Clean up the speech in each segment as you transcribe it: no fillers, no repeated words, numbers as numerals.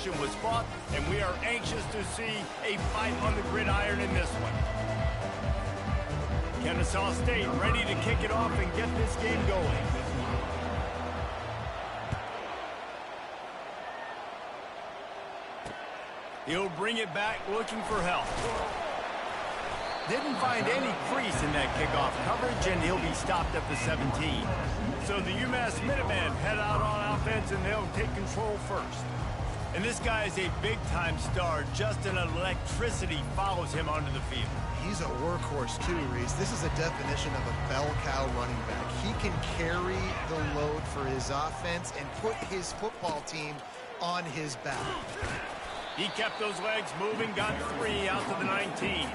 possession was fought, and we are anxious to see a fight on the gridiron in this one. Kennesaw State ready to kick it off and get this game going. He'll bring it back looking for help. Didn't find any crease in that kickoff coverage, and he'll be stopped at the 17. So the Umass Minutemen head out on offense, and they'll take control first. And this guy is a big-time star. Just an electricity follows him onto the field. He's a workhorse too, Reese. This is a definition of a bell cow running back. He can carry the load for his offense and put his football team on his back. He kept those legs moving, got 3 out to the 19.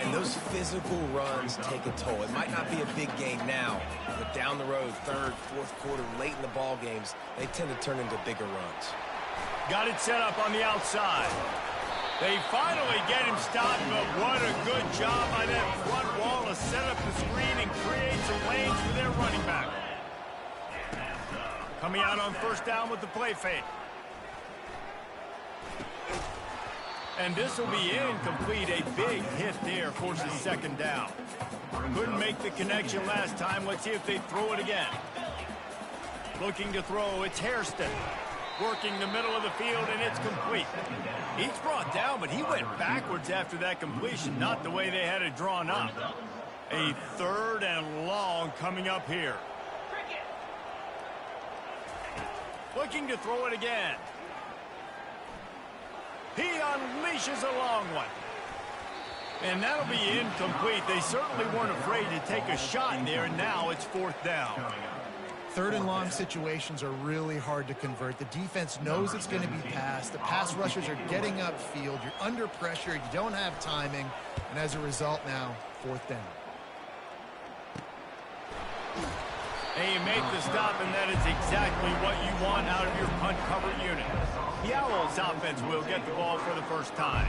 And those physical runs take a toll. It might not be a big gain now, but down the road, third, fourth quarter, late in the ball games, they tend to turn into bigger runs. Got it set up on the outside. They finally get him stopped, but what a good job by that front wall to set up the screen and create some lanes for their running back. Coming out on first down with the play fake. And this will be incomplete. A big hit there forces second down. Couldn't make the connection last time. Let's see if they throw it again. Looking to throw, it's Hairston. Working the middle of the field, and it's complete. He's brought down, but he went backwards after that completion, not the way they had it drawn up. A 3rd and long coming up here. Looking to throw it again. He unleashes a long one. And that'll be incomplete. They certainly weren't afraid to take a shot there, and now it's 4th down. 3rd and long situations are really hard to convert. The defense knows it's going to be passed. The pass rushers are getting upfield. You're under pressure. You don't have timing. And as a result now, 4th down. And you make the stop, and that is exactly what you want out of your punt cover unit. The Owls offense will get the ball for the first time.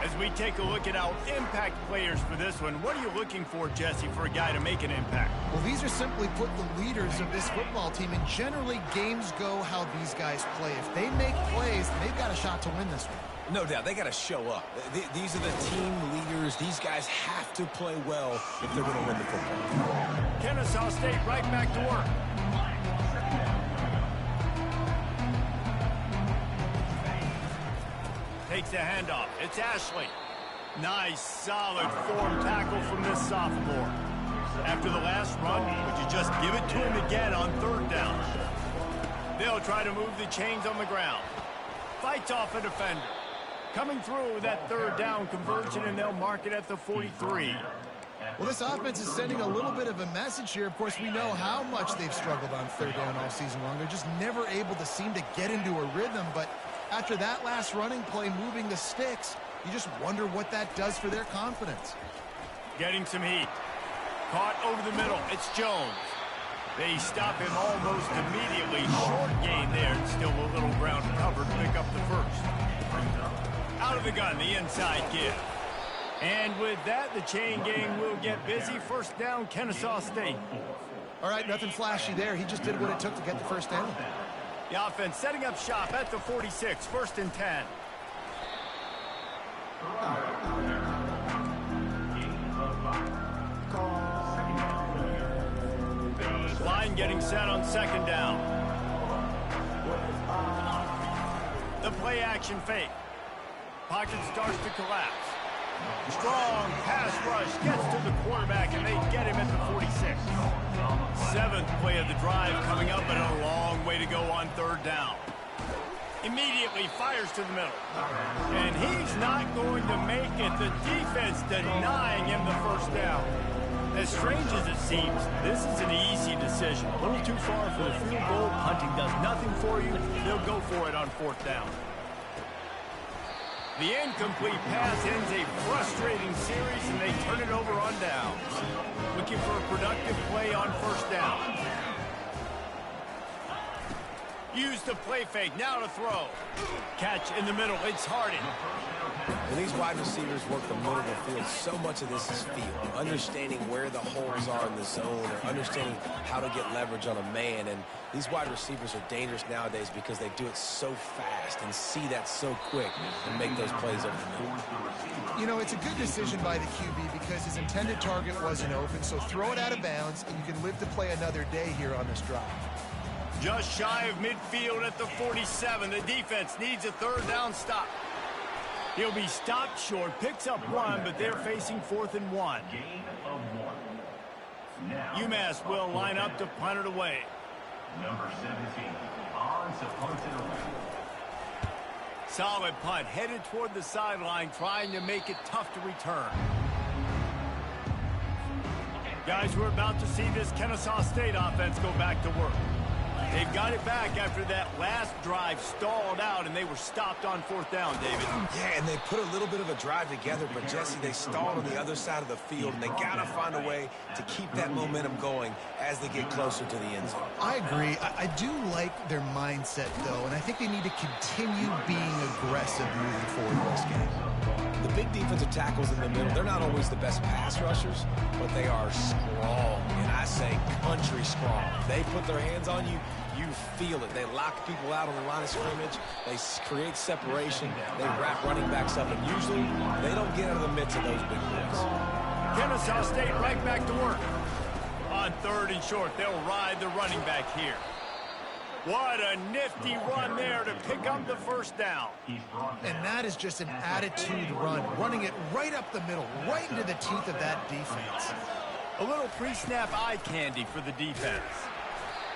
As we take a look at our impact players for this one, what are you looking for, Jesse, for a guy to make an impact? Well, these are simply put the leaders of this football team, and generally games go how these guys play. If they make plays, they've got a shot to win this one. No doubt, they got to show up. These are the team leaders. These guys have to play well if they're going to win the football. Kennesaw State right back to work. Takes the handoff. It's Ashley. Nice, solid form tackle from this sophomore. After the last run, would you just give it to him again on 3rd down? They'll try to move the chains on the ground. Fights off a defender. Coming through with that 3rd down conversion, and they'll mark it at the 43. Well, this offense is sending a little bit of a message here. Of course, we know how much they've struggled on 3rd down all season long. They're just never able to seem to get into a rhythm, but after that last running play moving the sticks, you just wonder what that does for their confidence. Getting some heat. Caught over the middle. It's Jones. They stop him almost immediately. Short gain there, and still a little ground cover to pick up the first. Out of the gun, the inside give. And with that, the chain gang will get busy. First down, Kennesaw State. All right, nothing flashy there. He just did what it took to get the first down. The offense setting up shop at the 46, 1st and 10. Line getting set on 2nd down. The play action fake. Pocket starts to collapse. Strong pass rush gets to the quarterback, and they get him at the 46. 7th play of the drive coming up, and a long way to go on 3rd down. Immediately fires to the middle. And he's not going to make it. The defense denying him the first down. As strange as it seems, this is an easy decision. A little too far for the field goal. Punting does nothing for you. They'll go for it on 4th down. The incomplete pass ends a frustrating series, and they turn it over on downs. Looking for a productive play on 1st down. Use the play fake. Now to throw. Catch in the middle. It's Harden. When these wide receivers work the middle of the field, so much of this is feel. Understanding where the holes are in the zone or understanding how to get leverage on a man. And these wide receivers are dangerous nowadays because they do it so fast and see that so quick and make those plays over the middle. You know, it's a good decision by the QB because his intended target wasn't open, so throw it out of bounds, and you can live to play another day here on this drive. Just shy of midfield at the 47. The defense needs a third down stop. He'll be stopped short, picks up one, but they're facing 4th and 1. Umass will line up to punt it away. Number 17, on to punt it away. Solid punt, headed toward the sideline, trying to make it tough to return. Guys, we're about to see this Kennesaw State offense go back to work. They've got it back after that last drive stalled out, and they were stopped on 4th down, David. Yeah, and they put a little bit of a drive together, but, Jesse, they stalled on the other side of the field, and they got to find a way to keep that momentum going as they get closer to the end zone. I agree. I do like their mindset, though, and I think they need to continue being aggressive moving forward in this game. The big defensive tackles in the middle, they're not always the best pass rushers, but they are strong, and I say country strong. They put their hands on you, you feel it. They lock people out on the line of scrimmage. They create separation. They wrap running backs up, and usually they don't get out of the midst of those big boys. Kennesaw State right back to work. On 3rd and short, they'll ride the running back here. What a nifty run there to pick up the 1st down. And that is just an attitude run, running it right up the middle, right into the teeth of that defense. A little pre-snap eye candy for the defense.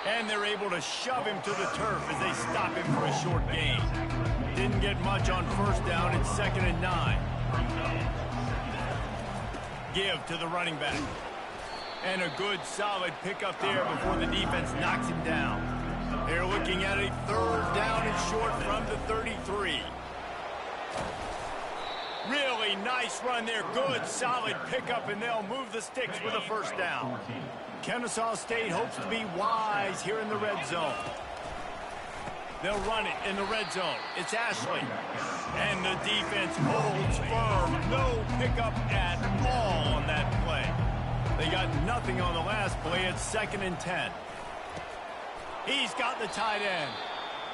And they're able to shove him to the turf as they stop him for a short gain. Didn't get much on 1st down. It's 2nd and 9. Give to the running back. And a good solid pickup there before the defense knocks him down. They're looking at a 3rd down and short from the 33. Really nice run there. Good solid pickup, and they'll move the sticks with a 1st down. Kennesaw State hopes to be wise here in the red zone. They'll run it in the red zone. It's Ashley. And the defense holds firm. No pickup at all on that play. They got nothing on the last play. It's 2nd and 10. He's got the tight end.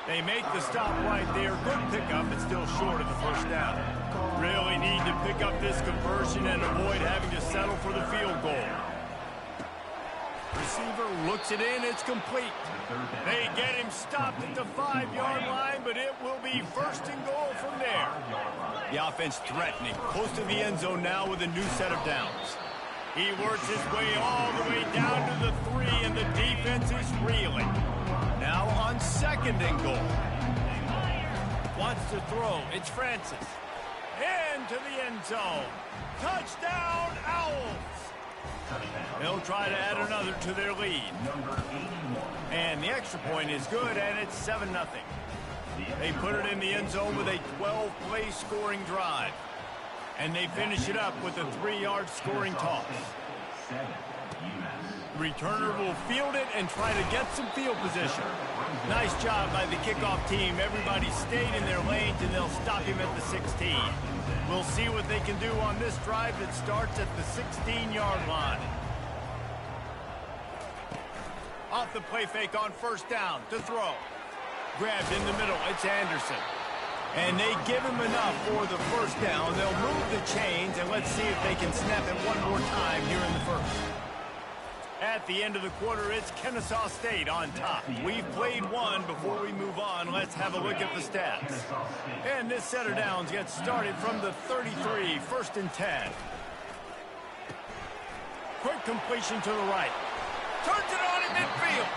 They make the stop right there. Good pickup, but still short of the 1st down. Really need to pick up this conversion and avoid having to settle for the field goal. Receiver looks it in. It's complete. They get him stopped at the 5-yard line, but it will be 1st and goal from there. The offense threatening. Close to the end zone now with a new set of downs. He works his way all the way down to the 3, and the defense is reeling. Now on 2nd and goal. Wants to throw. It's Francis. Into the end zone. Touchdown, Owls. They'll try to add another to their lead. And the extra point is good, and it's 7-0. They put it in the end zone with a 12-play scoring drive. And they finish it up with a 3-yard scoring toss. Returner will field it and try to get some field position. Nice job by the kickoff team. Everybody stayed in their lanes, and they'll stop him at the 16. We'll see what they can do on this drive that starts at the 16-yard line. Off the play fake on 1st down to throw. Grabbed in the middle. It's Anderson. And they give him enough for the 1st down. They'll move the chains, and let's see if they can snap it one more time here in the 1st. At the end of the quarter, it's Kennesaw State on top. We've played one. Before we move on, let's have a look at the stats. And this set of downs gets started from the 33, 1st and 10. Quick completion to the right. Turns it on in midfield.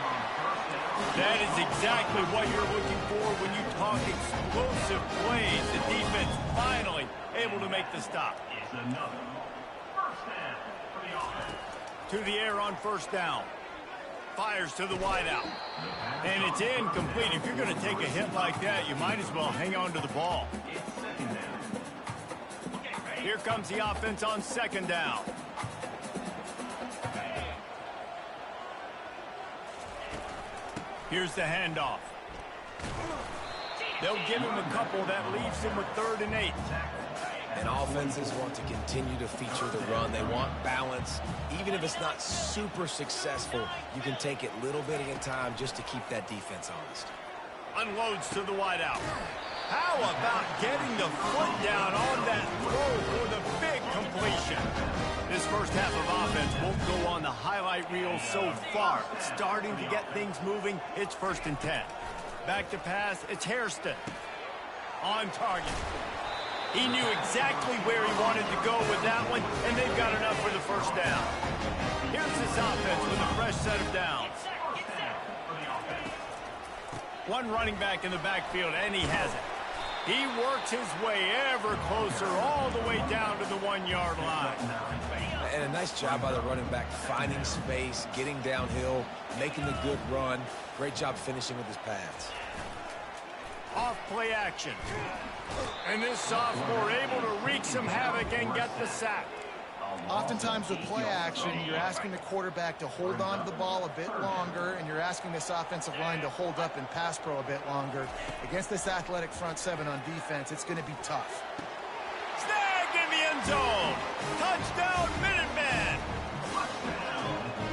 That is exactly what you're looking for when you talk explosive plays. The defense finally able to make the stop. It's another 1st down for the offense. To the air on 1st down. Fires to the wideout. And it's incomplete. If you're going to take a hit like that, you might as well hang on to the ball. Here comes the offense on 2nd down. Here's the handoff. They'll give him a couple that leaves him with 3rd and 8. And offenses want to continue to feature the run. They want balance. Even if it's not super successful, you can take it little bit at a time just to keep that defense honest. Unloads to the wideout. How about getting the foot down on that throw for the big completion? This first half of offense won't go on the highlight reel so far. It's starting to get things moving. It's 1st and 10. Back to pass. It's Hairston. On target. He knew exactly where he wanted to go with that one, and they've got enough for the 1st down. Here's this offense with a fresh set of downs. One running back in the backfield, and he has it. He works his way ever closer all the way down to the 1-yard line. And a nice job by the running back, finding space, getting downhill, making the good run. Great job finishing with his pads. Off play action. And this sophomore able to wreak some havoc and get the sack. Oftentimes with play action, you're asking the quarterback to hold on to the ball a bit longer, and you're asking this offensive line to hold up in pass pro a bit longer. Against this athletic front 7 on defense, it's going to be tough. Snagged in the end zone. Touchdown, Minutemen.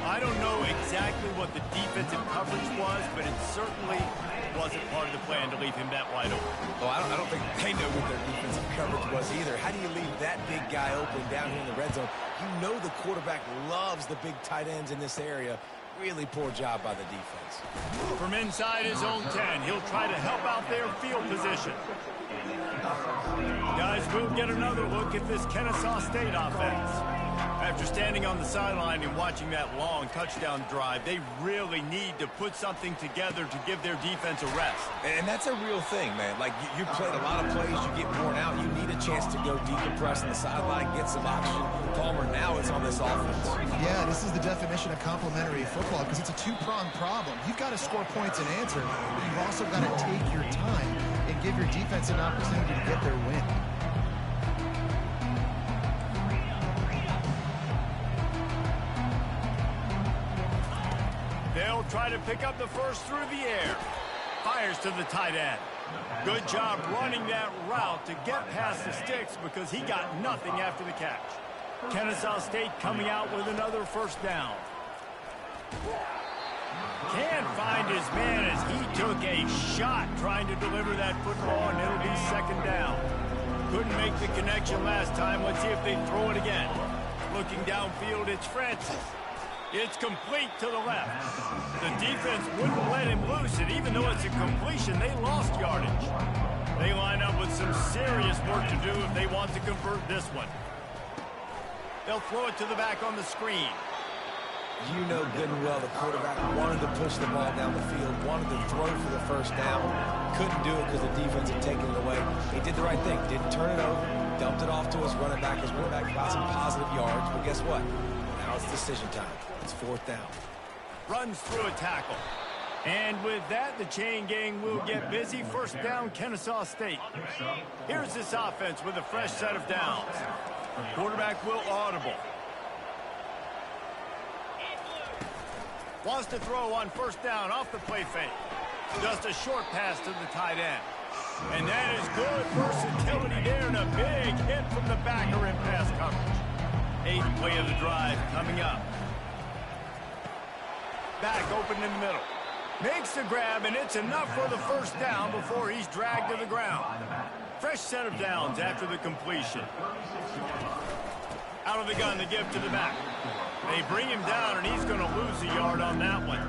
I don't know exactly what the defensive coverage was, but it certainly wasn't part of the plan to leave him that wide open. Oh, I don't think they know what their defensive coverage was either. How do you leave that big guy open down here in the red zone? You know the quarterback loves the big tight ends in this area. Really poor job by the defense. From inside his own 10, he'll try to help out their field position. Guys, we'll get another look at this Kennesaw State offense. After standing on the sideline and watching that long touchdown drive, they really need to put something together to give their defense a rest. And that's a real thing, man. Like, you played a lot of plays, you get worn out, you need a chance to go decompress on the sideline, get some oxygen. Palmer, now it's on this offense. Yeah, this is the definition of complementary football because it's a two-pronged problem. You've got to score points and answer, but you've also got to take your time and give your defense an opportunity to get their win. They'll try to pick up the first through the air. Fires to the tight end. Good job running that route to get past the sticks because he got nothing after the catch. Kennesaw State coming out with another 1st down. Can't find his man as he took a shot trying to deliver that football, and it'll be 2nd down. Couldn't make the connection last time. Let's see if they throw it again. Looking downfield, it's Francis. It's complete to the left. The defense wouldn't let him loose it. Even though it's a completion, they lost yardage. They line up with some serious work to do if they want to convert this one. They'll throw it to the back on the screen. You know good and well the quarterback wanted to push the ball down the field, wanted to throw for the 1st down. Couldn't do it because the defense had taken it away. He did the right thing. Didn't turn it over. Dumped it off to his running back. His running back got some positive yards. But guess what? Now it's decision time. It's 4th down. Runs through a tackle. And with that, the chain gang will get busy. 1st down, Kennesaw State. Here's this offense with a fresh set of downs. Quarterback will audible. Wants to throw on 1st down off the play fake. Just a short pass to the tight end. And that is good versatility there and a big hit from the backer in pass coverage. 8th play of the drive coming up. Back open in the middle. Makes the grab, and it's enough for the 1st down before he's dragged to the ground. Fresh set of downs after the completion. Out of the gun, the give to the back. They bring him down, and he's going to lose a yard on that one.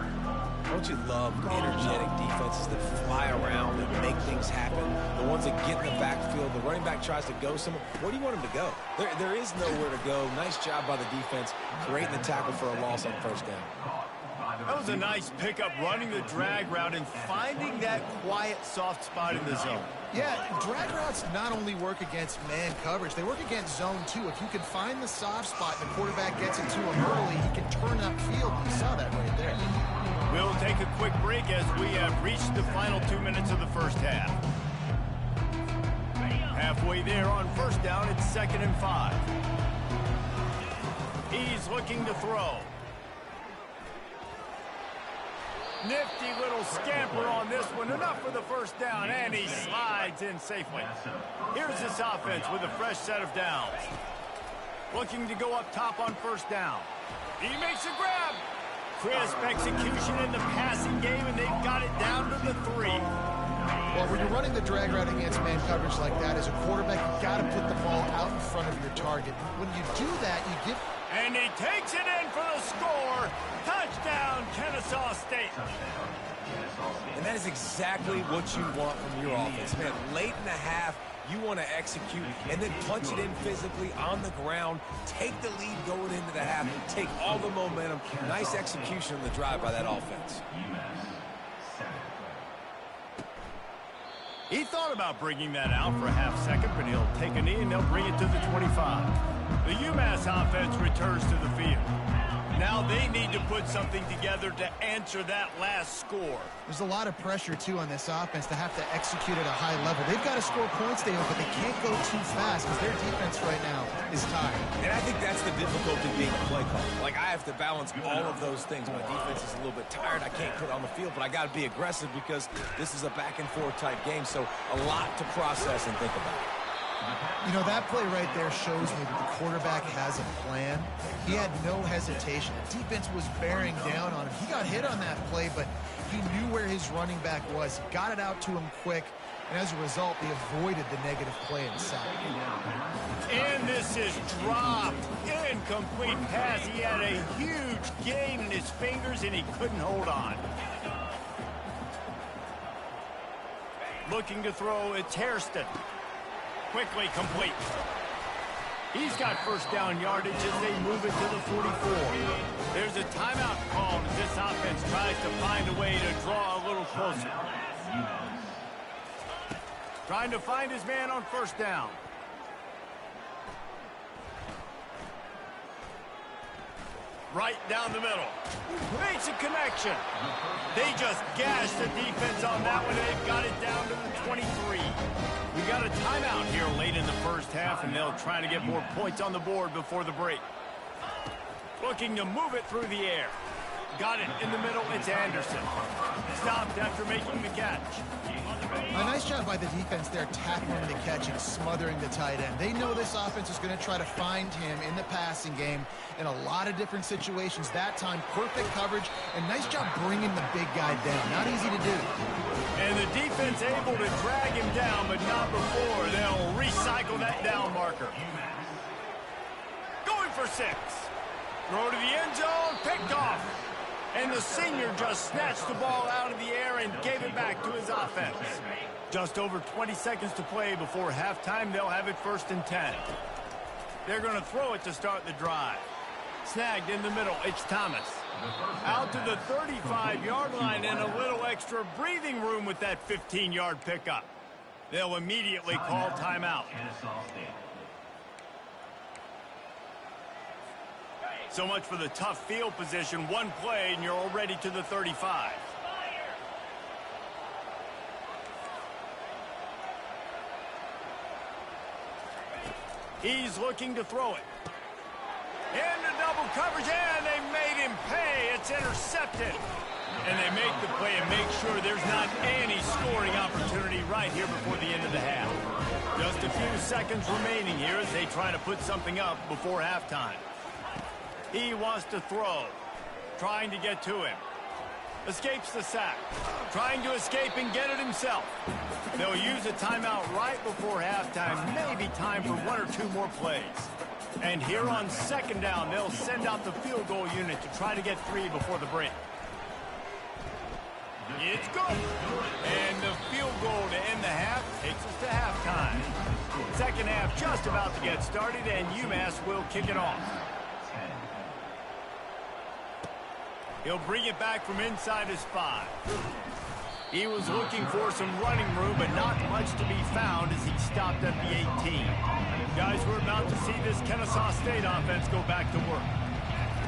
Don't you love energetic defenses that fly around and make things happen? The ones that get in the backfield, the running back tries to go somewhere. Where do you want him to go? There is nowhere to go. Nice job by the defense, creating the tackle for a loss on 1st down. That was a nice pickup, running the drag route and finding that quiet, soft spot in the zone. Yeah, drag routes not only work against man coverage, they work against zone too. If you can find the soft spot and the quarterback gets it to him early, he can turn upfield. You saw that right there. We'll take a quick break as we have reached the final 2 minutes of the 1st half. Halfway there on 1st down, it's 2nd and 5. He's looking to throw. Nifty little scamper on this one. Enough for the first down, and he slides in safely. Here's this offense with a fresh set of downs. Looking to go up top on first down. He makes a grab. Crisp execution in the passing game, and they've got it down to the 3. Well, when you're running the drag route against man coverage like that, as a quarterback, you've got to put the ball out in front of your target. When you do that, you give... And he takes it in for the score. Touchdown, Kennesaw State. And that is exactly what you want from your offense, man. Late in the half, you want to execute and then punch it in physically on the ground, take the lead going into the half, take all the momentum. Nice execution on the drive by that offense. He thought about bringing that out for a half second, but he'll take a knee and they'll bring it to the 25. The Umass offense returns to the field. Now they need to put something together to answer that last score. There's a lot of pressure, too, on this offense to have to execute at a high level. They've got to score points, Dale, but they can't go too fast because their defense right now is tired. And I think that's the difficulty being a play caller. Like, I have to balance all of those things. My defense is a little bit tired. I can't put it on the field, but I got to be aggressive because this is a back-and-forth type game, so a lot to process and think about. You know, that play right there shows me that the quarterback has a plan. He had no hesitation. The defense was bearing down on him. He got hit on that play, but he knew where his running back was. He got it out to him quick, and as a result, they avoided the negative play inside. And this is dropped. Incomplete pass. He had a huge gain in his fingers, and he couldn't hold on. Looking to throw, it's Hairston. Quickly complete. He's got first down yardage as they move it to the 44. There's a timeout called as this offense tries to find a way to draw a little closer. Trying to find his man on first down. Right down the middle. Makes a connection. They just gashed the defense on that one, and they've got it down to the 23. We got a timeout here late in the first half, and they'll try to get more points on the board before the break. Looking to move it through the air. Got it in the middle. It's Anderson. Stopped after making the catch. A nice job by the defense there, tackling the catch and smothering the tight end. They know this offense is going to try to find him in the passing game in a lot of different situations. That time, perfect coverage, and nice job bringing the big guy down. Not easy to do. And the defense able to drag him down, but not before. They'll recycle that down marker. Going for 6. Throw to the end zone, picked off. And the senior just snatched the ball out of the air and gave it back to his offense. Just over 20 seconds to play before halftime. They'll have it 1st and 10. They're going to throw it to start the drive. Snagged in the middle. It's Thomas. Out to the 35-yard line and a little extra breathing room with that 15-yard pickup. They'll immediately call timeout. So much for the tough field position. One play, and you're already to the 35. He's looking to throw it. Into double coverage, and they made him pay. It's intercepted. And they make the play and make sure there's not any scoring opportunity right here before the end of the half. Just a few seconds remaining here as they try to put something up before halftime. He wants to throw. Trying to get to him. Escapes the sack. Trying to escape and get it himself. They'll use a timeout right before halftime. Maybe time for 1 or 2 more plays. And here on 2nd down, they'll send out the field goal unit to try to get 3 before the break. It's good. And the field goal to end the half takes us to halftime. 2nd half just about to get started, and Umass will kick it off. He'll bring it back from inside his 5. He was looking for some running room, but not much to be found as he stopped at the 18. Guys, we're about to see this Kennesaw State offense go back to work.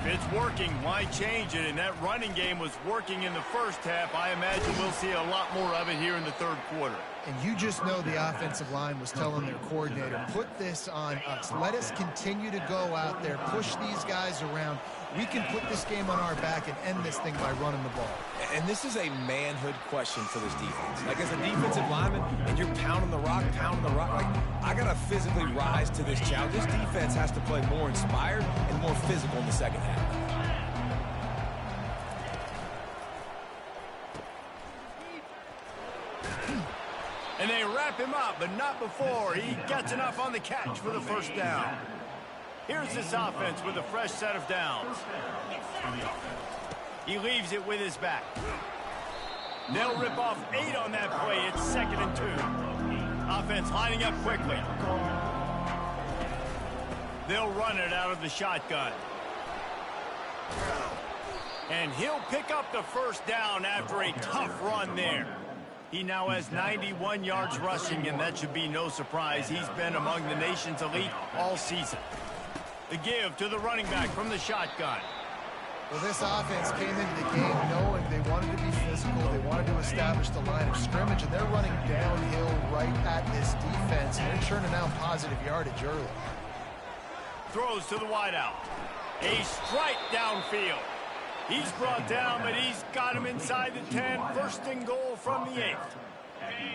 If it's working, why change it? And that running game was working in the first half. I imagine we'll see a lot more of it here in the 3rd quarter. And you just know the offensive line was telling their coordinator, put this on us. Let us continue to go out there, push these guys around. We can put this game on our back and end this thing by running the ball. And this is a manhood question for this defense. Like, as a defensive lineman, and you're pounding the rock, like, I got to physically rise to this challenge. This defense has to play more inspired and more physical in the second half. And they wrap him up, but not before he gets enough on the catch for the first down. Here's this offense with a fresh set of downs. He leaves it with his back. They'll rip off 8 on that play. It's 2nd and 2. Offense lining up quickly. They'll run it out of the shotgun. And he'll pick up the first down after a tough run there. He now has 91 yards rushing, and that should be no surprise. He's been among the nation's elite all season. The give to the running back from the shotgun. Well, this offense came into the game knowing they wanted to be physical. They wanted to establish the line of scrimmage, and they're running downhill right at this defense. And they're churning out positive yardage early. Throws to the wideout. A strike downfield. He's brought down, but he's got him inside the 10. 1st and goal from the 8.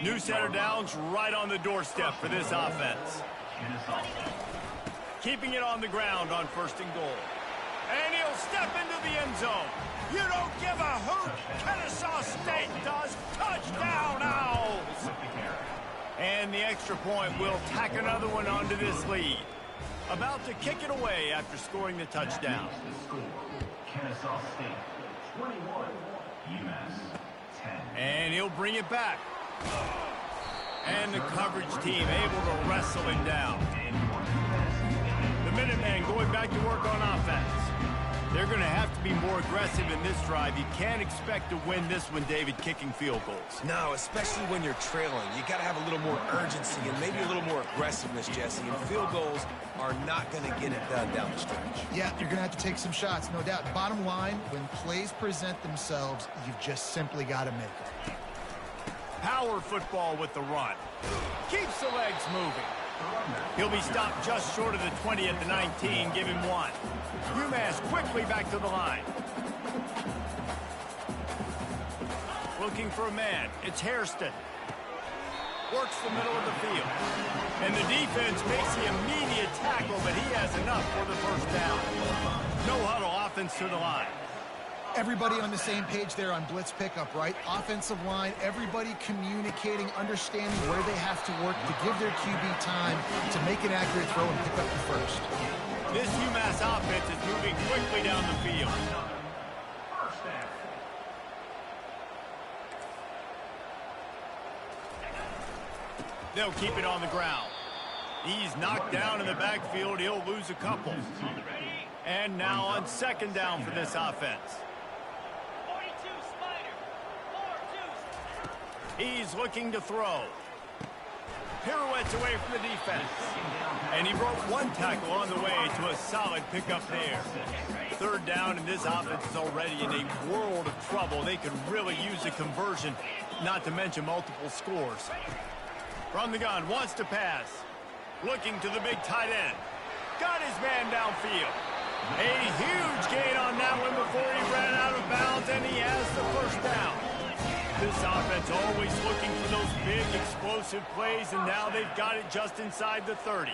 New set of downs right on the doorstep for this offense. Keeping it on the ground on 1st and goal. And he'll step into the end zone. You don't give a hoot. Kennesaw State does. Touchdown, Owls. And the extra point will tack another one onto this lead. About to kick it away after scoring the touchdown. Kennesaw State 21, Umass 10. And he'll bring it back. And the coverage team able to wrestle him down. The Minutemen going back to work on offense. They're going to have to be more aggressive in this drive. You can't expect to win this one, David, kicking field goals. No, especially when you're trailing. You got to have a little more urgency and maybe a little more aggressiveness, Jesse. And field goals are not going to get it done down the stretch. Yeah, you're going to have to take some shots, no doubt. Bottom line, when plays present themselves, you've just simply got to make them. Power football with the run. Keeps the legs moving. He'll be stopped just short of the 20 at the 19. Give him 1. Umass quickly back to the line. Looking for a man. It's Hairston. Works the middle of the field. And the defense makes the immediate tackle, but he has enough for the first down. No huddle, offense to the line. Everybody on the same page there on blitz pickup, right? Offensive line, everybody communicating, understanding where they have to work to give their QB time to make an accurate throw and pick up the first. This UMass offense is moving quickly down the field. They'll keep it on the ground. He's knocked down in the backfield. He'll lose a couple. And now on 2nd down for this offense. He's looking to throw. Pirouettes away from the defense. And he broke 1 tackle on the way to a solid pickup there. 3rd down, and this offense is already in a world of trouble. They could really use a conversion, not to mention multiple scores. From the gun, wants to pass. Looking to the big tight end. Got his man downfield. A huge gain on that one before he ran out of bounds, and he has the first down. This offense always looking for those big, explosive plays, and now they've got it just inside the 30.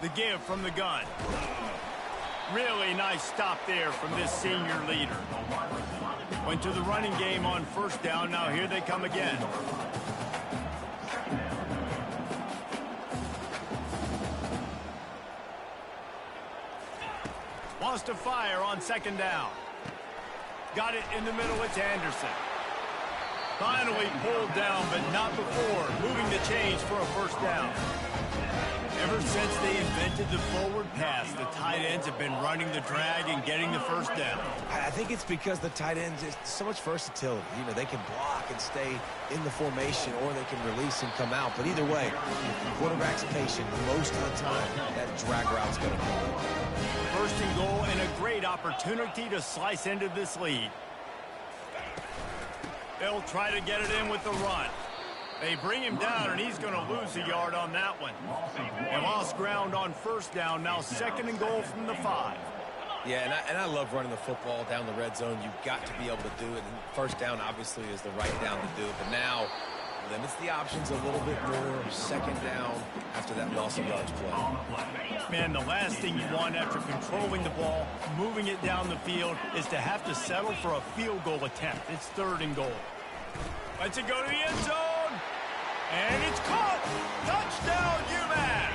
The give from the gun. Really nice stop there from this senior leader. Went to the running game on 1st down. Now here they come again. Wants to fire on 2nd down. Got it in the middle. It's Anderson. Finally pulled down, but not before. Moving the chains for a first down. Ever since they invented the forward pass, the tight ends have been running the drag and getting the first down. I think it's because the tight ends is so much versatility. You know, they can block and stay in the formation, or they can release and come out. But either way, if the quarterback's patient, most of the time, that drag route's going to come. 1st and goal, and a great opportunity to slice into this lead. They'll try to get it in with the run. They bring him down, and he's going to lose a yard on that one. They lost ground on first down. Now 2nd and goal from the 5. Yeah, and I love running the football down the red zone. You've got to be able to do it. And first down, obviously, is the right down to do it. But now limits the options a little bit more. 2nd down after that loss of yards play. Man, the last thing you want after controlling the ball, moving it down the field, is to have to settle for a field goal attempt. It's 3rd and goal. Let's it go to the end zone. And it's caught. Touchdown, Umass.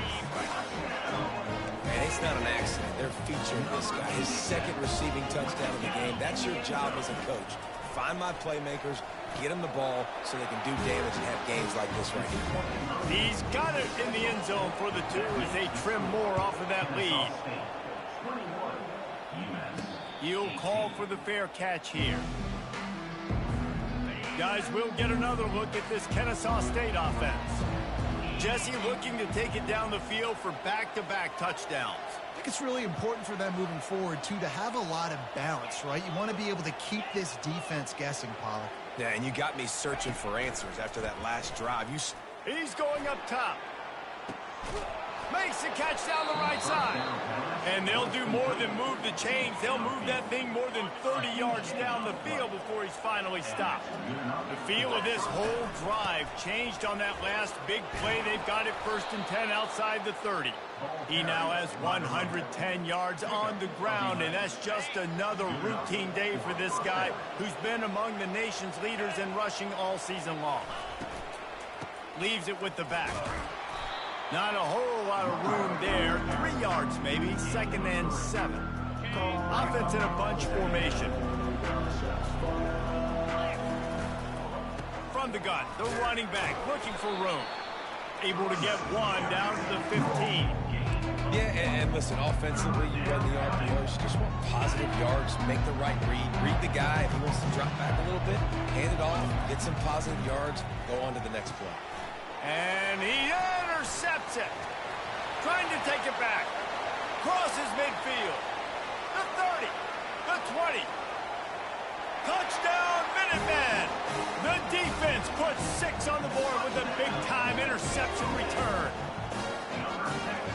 Man, it's not an accident. They're featuring this guy. His 2nd receiving touchdown of the game. That's your job as a coach. Find my playmakers, get them the ball so they can do damage and have games like this right here. He's got it in the end zone for the 2 as they trim more off of that lead. He'll call for the fair catch here. Guys, we'll get another look at this Kennesaw State offense. Jesse looking to take it down the field for back-to-back touchdowns. I think it's really important for them moving forward, too, to have a lot of balance, right? You want to be able to keep this defense guessing, Pollard. Yeah, and you got me searching for answers after that last drive. He's going up top. Makes the catch down the right side. And they'll do more than move the chains. They'll move that thing more than 30 yards down the field before he's finally stopped. The feel of this whole drive changed on that last big play. They've got it 1st and 10 outside the 30. He now has 110 yards on the ground, and that's just another routine day for this guy who's been among the nation's leaders in rushing all season long. Leaves it with the back. Not a whole lot of room there. 3 yards maybe. 2nd and 7. Offense in a bunch formation. From the gun, the running back looking for room. Able to get one down to the 15. Yeah, and listen, offensively, you run the RPOs. You just want positive yards, make the right read. Read the guy. If he wants to drop back a little bit, hand it off, get some positive yards, go on to the next play. And he intercepts it. Trying to take it back. Crosses midfield. The 30. The 20. Touchdown, Minutemen. The defense puts 6 on the board with a big-time interception return.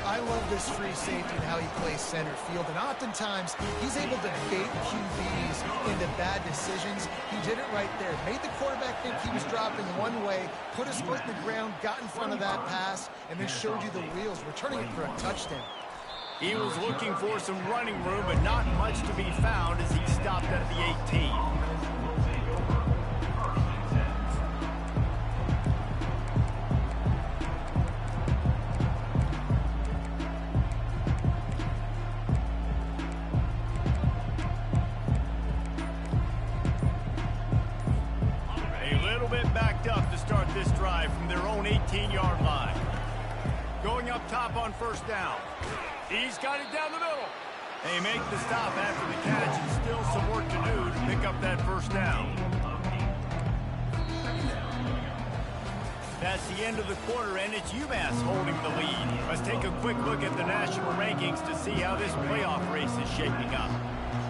I love this free safety and how he plays center field, and oftentimes he's able to bait QBs into bad decisions. He did it right there. Made the quarterback think he was dropping one way, put his foot in the ground, got in front of that pass, and then showed you the wheels, returning it for a touchdown. He was looking for some running room, but not much to be found as he stopped at the 18. This drive from their own 18-yard line. Going up top on 1st down. He's got it down the middle. They make the stop after the catch, and still some work to do to pick up that 1st down. That's the end of the quarter, and it's Umass holding the lead. Let's take a quick look at the national rankings to see how this playoff race is shaping up.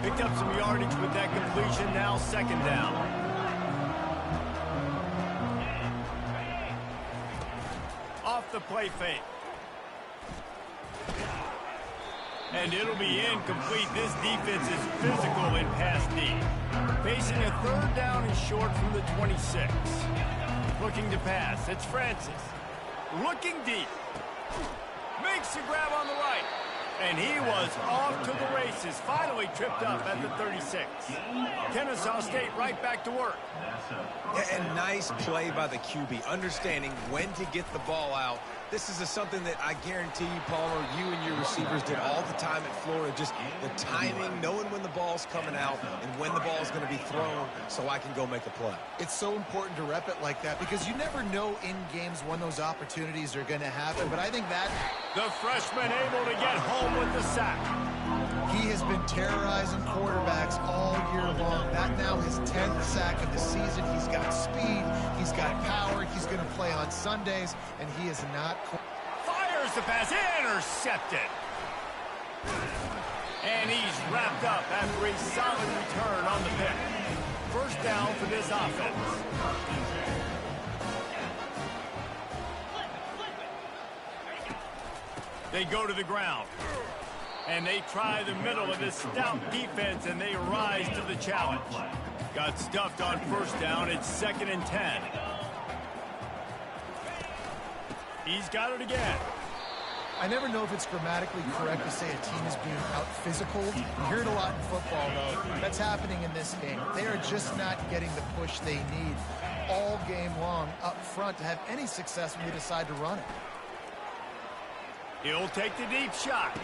Picked up some yardage with that completion, now 2nd down. Off the play fake. And it'll be incomplete. This defense is physical in pass D. Facing a 3rd down and short from the 26. Looking to pass. It's Francis. Looking deep. Makes the grab on the right. And he was off to the races. Finally tripped up at the 36. Kennesaw State right back to work. And nice play by the QB, understanding when to get the ball out. This is something that I guarantee you, Palmer, you and your receivers did all the time at Florida. Just the timing, knowing when the ball's coming out and when the ball's going to be thrown so I can go make a play. It's so important to rep it like that because you never know in games when those opportunities are going to happen. But I think that the freshman able to get home with the sack. He has been terrorizing quarterbacks all year long. That now his 10th sack of the season. He's got speed. He's got power. He's going to play on Sundays, and he is not. Fires the pass. Intercepted. And he's wrapped up after a solid return on the pick. first down for this offense. They go to the ground. And they try the middle of this stout defense, and they rise to the challenge. Got stuffed on first down. It's 2nd and 10. He's got it again. I never know if it's grammatically correct to say a team is being out-physical. You hear it a lot in football, though. That's happening in this game. They are just not getting the push they need all game long up front to have any success when they decide to run it. He'll take the deep shot.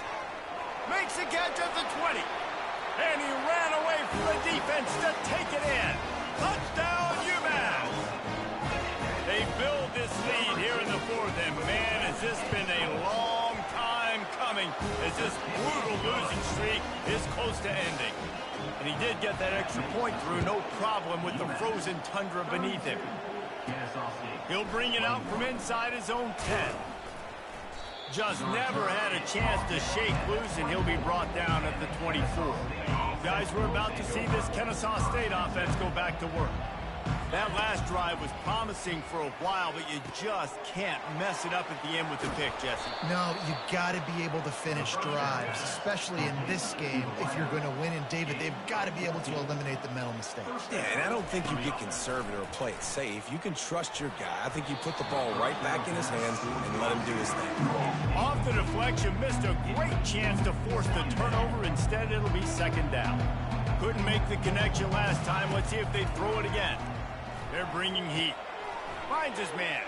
Makes the catch at the 20. And he ran away from the defense to take it in. Touchdown, Umass. They build this lead here in the 4th, and man, has this been a long time coming as this brutal losing streak is close to ending. And he did get that extra point through, no problem with the frozen tundra beneath him. He'll bring it out from inside his own 10. Just never had a chance to shake loose, and he'll be brought down at the 24. Guys, we're about to see this Kennesaw State offense go back to work. That last drive was promising for a while, but you just can't mess it up at the end with the pick, Jesse. No, you got to be able to finish drives, especially in this game. If you're going to win, and David, they've got to be able to eliminate the mental mistakes. Yeah, and I don't think you get conservative or play it safe. You can trust your guy. I think you put the ball right back in his hands and let him do his thing. Off the deflection, missed a great chance to force the turnover. Instead, it'll be 2nd down. Couldn't make the connection last time. Let's see if they throw it again. They're bringing heat. Finds his man.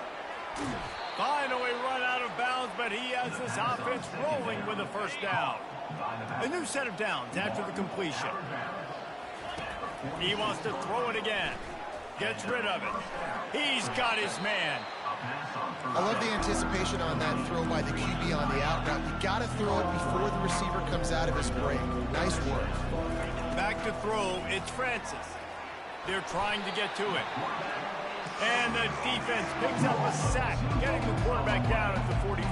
Finally run out of bounds, but he has this offense rolling with a first down. A new set of downs after the completion. He wants to throw it again. Gets rid of it. He's got his man. I love the anticipation on that throw by the QB on the out route. You got to throw it before the receiver comes out of his break. Nice work. Back to throw, it's Francis. They're trying to get to it. And the defense picks up a sack, getting the quarterback down at the 44.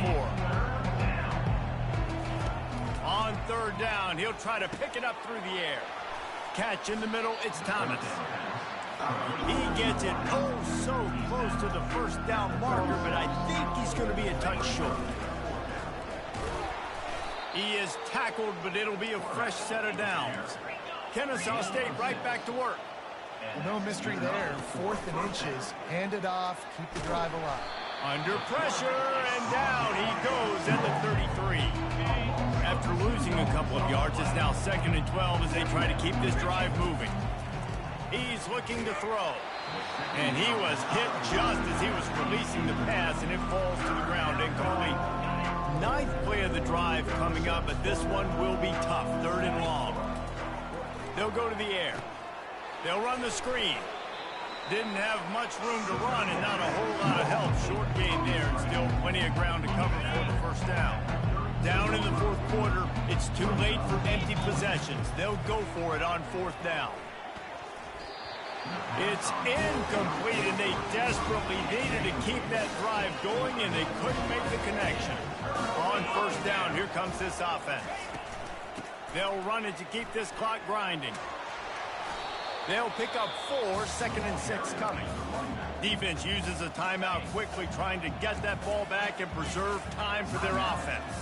On 3rd down, he'll try to pick it up through the air. Catch in the middle, it's Thomas. He gets it so close to the first down marker, but I think he's going to be a touch short. He is tackled, but it'll be a fresh set of downs. Kennesaw State right back to work. No mystery there. 4th and inches. Hand it off. Keep the drive alive. Under pressure, and down he goes at the 33. After losing a couple of yards, it's now 2nd and 12 as they try to keep this drive moving. He's looking to throw. And he was hit just as he was releasing the pass, and it falls to the ground incomplete. 9th play of the drive coming up, but this one will be tough. 3rd and long. They'll go to the air. They'll run the screen. Didn't have much room to run and not a whole lot of help. Short game there and still plenty of ground to cover for the first down. Down in the 4th quarter, it's too late for empty possessions. They'll go for it on 4th down. It's incomplete, and they desperately needed to keep that drive going, and they couldn't make the connection. On 1st down, here comes this offense. They'll run it to keep this clock grinding. They'll pick up 4, 2nd and 6 coming. Defense uses a timeout quickly, trying to get that ball back and preserve time for their offense.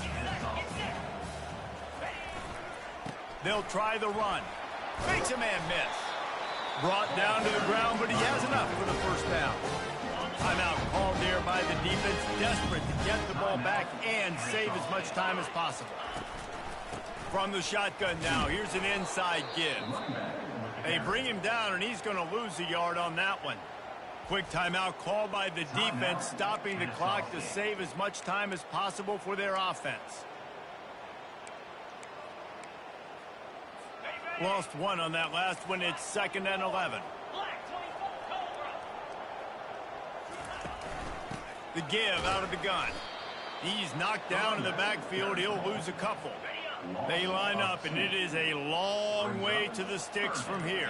They'll try the run. Makes a man miss. Brought down to the ground, but he has enough for the first down. Timeout called there by the defense, desperate to get the ball back and save as much time as possible. From the shotgun now, here's an inside give. They bring him down, and he's going to lose a yard on that one. Quick timeout called by the defense, stopping the clock to save as much time as possible for their offense. Lost one on that last one. It's 2nd and 11. The give out of the gun. He's knocked down in the backfield. He'll lose a couple. They line up, and it is a long way to the sticks from here.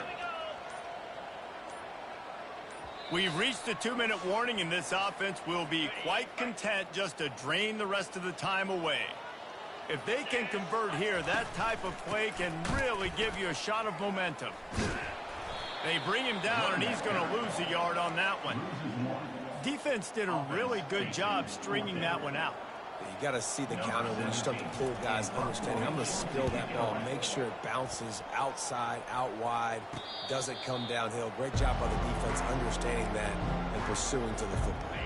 We've reached the 2-minute warning, and this offense will be quite content just to drain the rest of the time away. If they can convert here, that type of play can really give you a shot of momentum. They bring him down, and he's going to lose a yard on that one. Defense did a really good job stringing that one out. You got to see the counter when you start to pull guys, understanding I'm going to spill that ball, make sure it bounces outside, out wide, doesn't come downhill. Great job by the defense understanding that and pursuing to the football.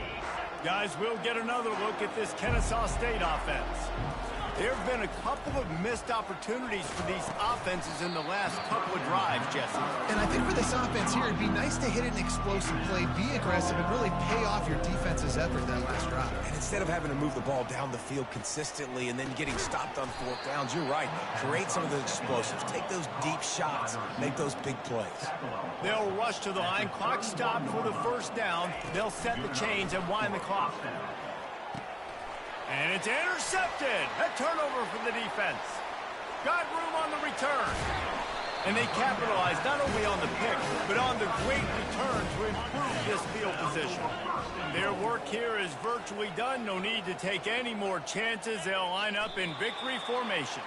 Guys, we'll get another look at this Kennesaw State offense. There have been a couple of missed opportunities for these offenses in the last couple of drives, Jesse. And I think for this offense here, it'd be nice to hit an explosive play, be aggressive, and really pay off your defense's effort that last drive. And instead of having to move the ball down the field consistently and then getting stopped on fourth downs, you're right. Create some of the explosives. Take those deep shots. Make those big plays. They'll rush to the line. Clock stopped for the first down. They'll set the chains and wind the clock. And it's intercepted. A turnover for the defense. Got room on the return. And they capitalized not only on the pick, but on the great return to improve this field position. Their work here is virtually done. No need to take any more chances. They'll line up in victory formation.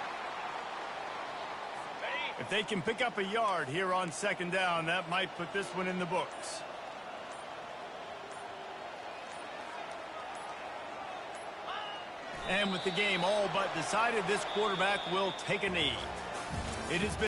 If they can pick up a yard here on second down, that might put this one in the books. And with the game all but decided, this quarterback will take a knee. It has been